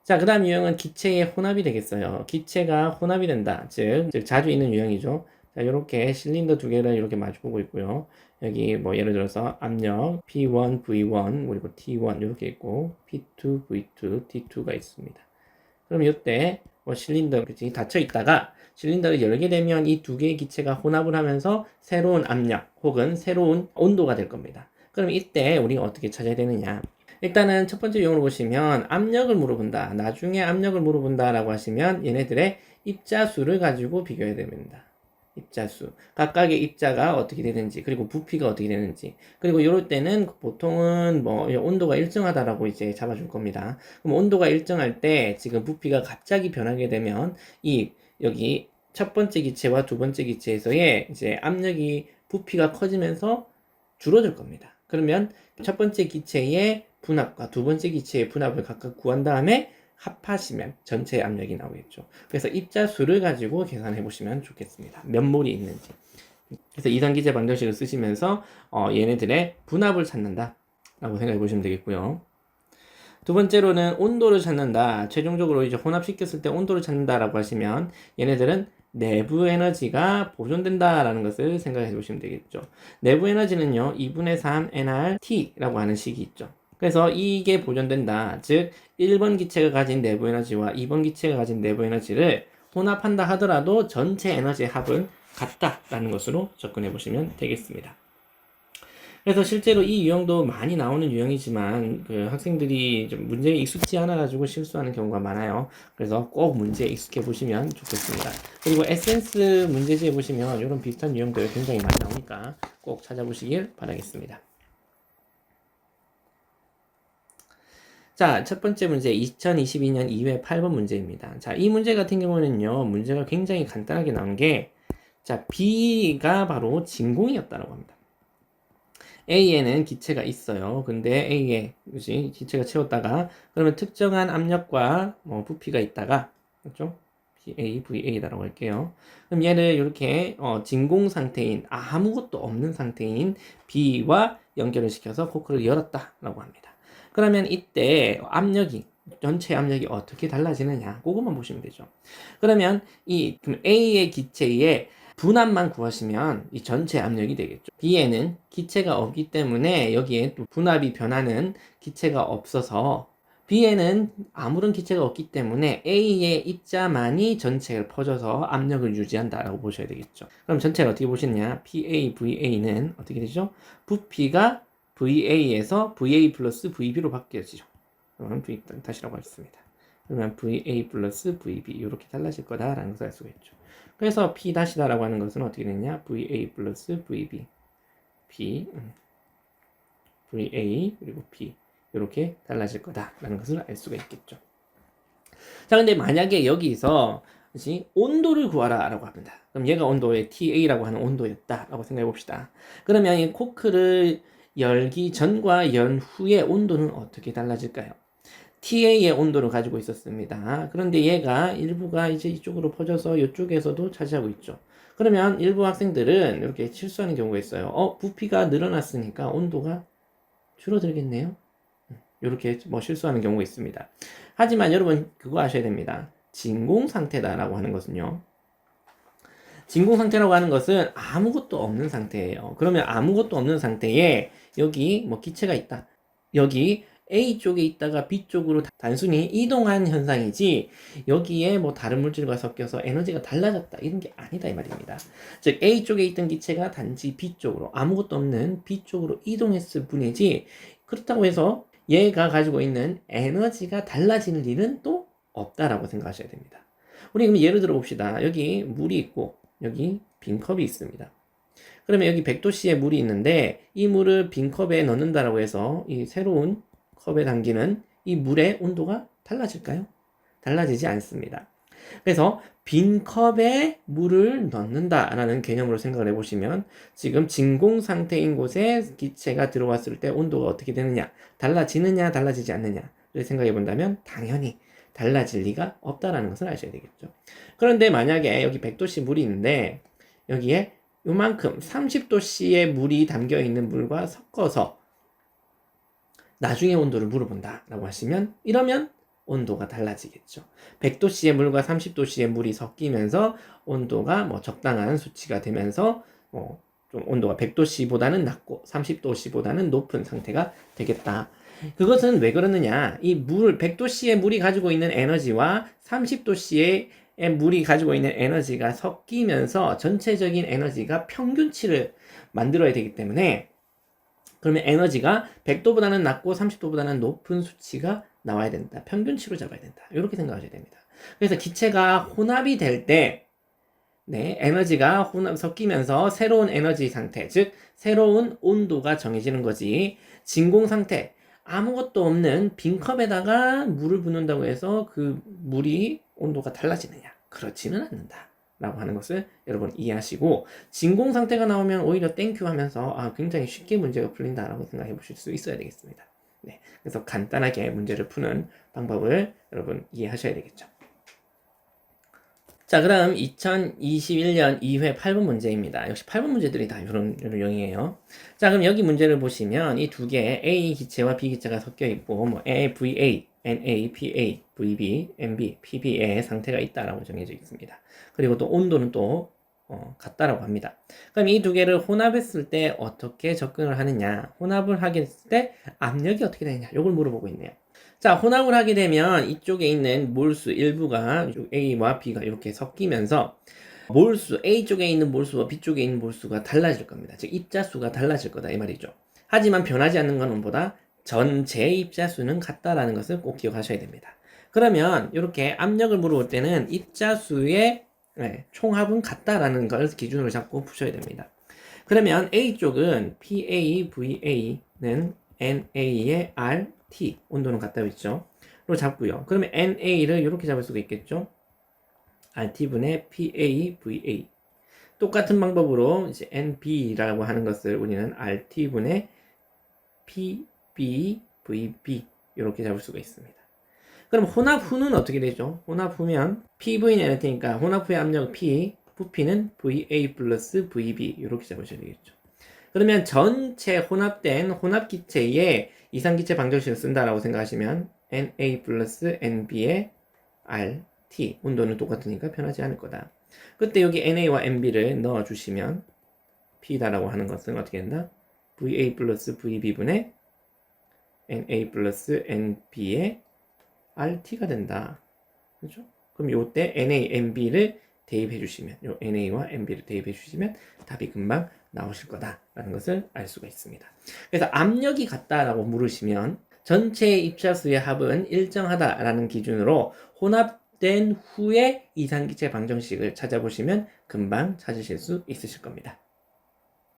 자, 그 다음 유형은 기체의 혼합이 되겠어요. 기체가 혼합이 된다. 즉 자주 있는 유형이죠. 자, 이렇게 실린더 두 개를 이렇게 마주보고 있고요. 여기 뭐 예를 들어서 압력 P1, V1 그리고 T1 이렇게 있고 P2, V2, T2가 있습니다. 그럼 이때 뭐 실린더 그치 닫혀 있다가 실린더를 열게 되면 이 두 개의 기체가 혼합을 하면서 새로운 압력 혹은 새로운 온도가 될 겁니다. 그럼 이때 우리가 어떻게 찾아야 되느냐? 일단은 첫 번째 유형으로 보시면 압력을 물어본다. 나중에 압력을 물어본다 라고 하시면 얘네들의 입자수를 가지고 비교해야 됩니다. 입자수. 각각의 입자가 어떻게 되는지, 그리고 부피가 어떻게 되는지. 그리고 이럴 때는 보통은 뭐 온도가 일정하다라고 이제 잡아줄 겁니다. 그럼 온도가 일정할 때 지금 부피가 갑자기 변하게 되면 이 여기 첫 번째 기체와 두 번째 기체에서의 이제 압력이 부피가 커지면서 줄어들 겁니다. 그러면 첫 번째 기체의 분압과 두 번째 기체의 분압을 각각 구한 다음에 합하시면 전체 압력이 나오겠죠. 그래서 입자수를 가지고 계산해 보시면 좋겠습니다. 몇 몰이 있는지. 그래서 이산기제 방정식을 쓰시면서 얘네들의 분압을 찾는다 라고 생각해 보시면 되겠고요. 두 번째로는 온도를 찾는다. 최종적으로 이제 혼합시켰을 때 온도를 찾는다라고 하시면 얘네들은 내부 에너지가 보존된다라는 것을 생각해 보시면 되겠죠. 내부 에너지는요, 2분의 3 nRT라고 하는 식이 있죠. 그래서 이게 보존된다. 즉, 1번 기체가 가진 내부 에너지와 2번 기체가 가진 내부 에너지를 혼합한다 하더라도 전체 에너지의 합은 같다라는 것으로 접근해 보시면 되겠습니다. 그래서 실제로 이 유형도 많이 나오는 유형이지만 그 학생들이 좀 문제에 익숙지 않아 가지고 실수하는 경우가 많아요. 그래서 꼭 문제에 익숙해 보시면 좋겠습니다. 그리고 에센스 문제지에 보시면 이런 비슷한 유형들 굉장히 많이 나오니까 꼭 찾아보시길 바라겠습니다. 자, 첫 번째 문제 2022년 2회 8번 문제입니다. 자, 이 문제 같은 경우는요, 문제가 굉장히 간단하게 나온 게, 자, B가 바로 진공이었다고 합니다. A에는 기체가 있어요. 근데 A에 그지 기체가 채웠다가 그러면 특정한 압력과 뭐 부피가 있다가 그렇죠? PA, VA라고 할게요. 그럼 얘를 이렇게 진공 상태인 아무것도 없는 상태인 B와 연결을 시켜서 코크를 열었다라고 합니다. 그러면 이때 압력이 전체 압력이 어떻게 달라지느냐 그것만 보시면 되죠. 그러면 그럼 A의 기체에 분압만 구하시면 이 전체 압력이 되겠죠. B에는 기체가 없기 때문에 여기에 또 분압이 변하는 기체가 없어서 B에는 아무런 기체가 없기 때문에 A의 입자만이 전체를 퍼져서 압력을 유지한다라고 보셔야 되겠죠. 그럼 전체를 어떻게 보시느냐? PA, VA는 어떻게 되죠? 부피가 VA에서 VA 플러스 VB로 바뀌어지죠. 그러면 다시라고 하겠습니다. 그러면 VA 플러스 VB 이렇게 달라질 거다라는 것을 알 수가 있죠. 그래서 P-라고 하는 것은 어떻게 되냐? VA 플러스 VB P VA 그리고 P 이렇게 달라질 거다라는 것을 알 수가 있겠죠. 자, 근데 만약에 여기서 그치? 온도를 구하라 라고 합니다. 그럼 얘가 온도의 TA라고 하는 온도였다 라고 생각해 봅시다. 그러면 이 코크를 열기 전과 연 후의 온도는 어떻게 달라질까요? TA의 온도를 가지고 있었습니다. 그런데 얘가 일부가 이제 이쪽으로 퍼져서 이쪽에서도 차지하고 있죠. 그러면 일부 학생들은 이렇게 실수하는 경우가 있어요. 부피가 늘어났으니까 온도가 줄어들겠네요. 이렇게 뭐 실수하는 경우가 있습니다. 하지만 여러분 그거 아셔야 됩니다. 진공 상태다라고 하는 것은요. 진공 상태라고 하는 것은 아무것도 없는 상태예요. 그러면 아무것도 없는 상태에 여기 뭐 기체가 있다. 여기 A 쪽에 있다가 B 쪽으로 단순히 이동한 현상이지 여기에 뭐 다른 물질과 섞여서 에너지가 달라졌다 이런 게 아니다 이 말입니다. 즉 A 쪽에 있던 기체가 단지 B 쪽으로 아무것도 없는 B 쪽으로 이동했을 뿐이지 그렇다고 해서 얘가 가지고 있는 에너지가 달라지는 일은 또 없다라고 생각하셔야 됩니다. 우리 그럼 예를 들어 봅시다. 여기 물이 있고 여기 빈 컵이 있습니다. 그러면 여기 100도씨의 물이 있는데 이 물을 빈 컵에 넣는다라고 해서 이 새로운 컵에 담기는 이 물의 온도가 달라질까요? 달라지지 않습니다. 그래서 빈 컵에 물을 넣는다라는 개념으로 생각을 해보시면 지금 진공 상태인 곳에 기체가 들어왔을 때 온도가 어떻게 되느냐 달라지느냐 달라지지 않느냐를 생각해 본다면 당연히 달라질 리가 없다라는 것을 아셔야 되겠죠. 그런데 만약에 여기 100도씨 물이 있는데 여기에 요만큼 30도씨의 물이 담겨 있는 물과 섞어서 나중에 온도를 물어본다 라고 하시면 이러면 온도가 달라지겠죠. 100도씨의 물과 30도씨의 물이 섞이면서 온도가 뭐 적당한 수치가 되면서 좀 온도가 100도씨보다는 낮고 30도씨보다는 높은 상태가 되겠다. 그것은 왜 그러느냐? 이 100도씨의 물이 가지고 있는 에너지와 30도씨의 물이 가지고 있는 에너지가 섞이면서 전체적인 에너지가 평균치를 만들어야 되기 때문에, 그러면 에너지가 100도보다는 낮고 30도보다는 높은 수치가 나와야 된다. 평균치로 잡아야 된다. 이렇게 생각하셔야 됩니다. 그래서 기체가 혼합이 될 때, 에너지가 섞이면서 새로운 에너지 상태, 즉 새로운 온도가 정해지는 거지. 진공 상태, 아무것도 없는 빈 컵에다가 물을 붓는다고 해서 그 물이 온도가 달라지느냐? 그렇지는 않는다 라고 하는 것을 여러분 이해하시고, 진공 상태가 나오면 오히려 땡큐 하면서 굉장히 쉽게 문제가 풀린다 라고 생각해 보실 수 있어야 되겠습니다. 그래서 간단하게 문제를 푸는 방법을 여러분 이해하셔야 되겠죠. 자, 그럼 2021년 2회 8번 문제입니다. 역시 8번 문제들이 다 이런 유형이에요. 자, 그럼 여기 문제를 보시면 이 두 개 A 기체와 B 기체가 섞여 있고, 뭐 AVA, NA, PA, VB, NB, PB의 상태가 있다라고 정해져 있습니다. 그리고 또 온도는 또 같다라고 합니다. 그럼 이 두 개를 혼합했을 때 어떻게 접근을 하느냐? 혼합을 하게 됐을 때 압력이 어떻게 되느냐? 이걸 물어보고 있네요. 자, 혼합을 하게 되면 이쪽에 있는 몰수 일부가 A와 B가 이렇게 섞이면서 몰수, A 쪽에 있는 몰수와 B 쪽에 있는 몰수가 달라질 겁니다. 즉 입자수가 달라질 거다 이 말이죠. 하지만 변하지 않는 것은 보다 전체 입자수는 같다라는 것을 꼭 기억하셔야 됩니다. 그러면 이렇게 압력을 물어볼 때는 입자수의 총합은 같다라는 걸 기준으로 잡고 푸셔야 됩니다. 그러면 A 쪽은 PAVA는 NA의 RT, 온도는 같다고 했죠. 로 잡고요. 그러면 NA를 이렇게 잡을 수가 있겠죠. RT분의 PAVA. 똑같은 방법으로 이제 NB라고 하는 것을 우리는 RT분의 PBVB 이렇게 잡을 수가 있습니다. 그럼 혼합 후는 어떻게 되죠? 혼합 후면 PV는 NT니까 혼합 후의 압력 P, 부피는 VA 플러스 VB 이렇게 잡으셔야 되겠죠. 그러면 전체 혼합된 혼합기체에 이상기체 방정식을 쓴다라고 생각하시면 NA 플러스 NB의 RT, 온도는 똑같으니까 변하지 않을 거다. 그때 여기 NA와 NB를 넣어주시면 P다라고 하는 것은 어떻게 된다? VA 플러스 VB분의 NA 플러스 NB의 RT가 된다. 그렇죠? 그럼 요때 NA, NB를 대입해 주시면, 요 NA와 NB를 대입해 주시면 답이 금방 나오실 거다라는 것을 알 수가 있습니다. 그래서 압력이 같다라고 물으시면 전체 입자수의 합은 일정하다라는 기준으로 혼합된 후에 이상기체 방정식을 찾아보시면 금방 찾으실 수 있으실 겁니다.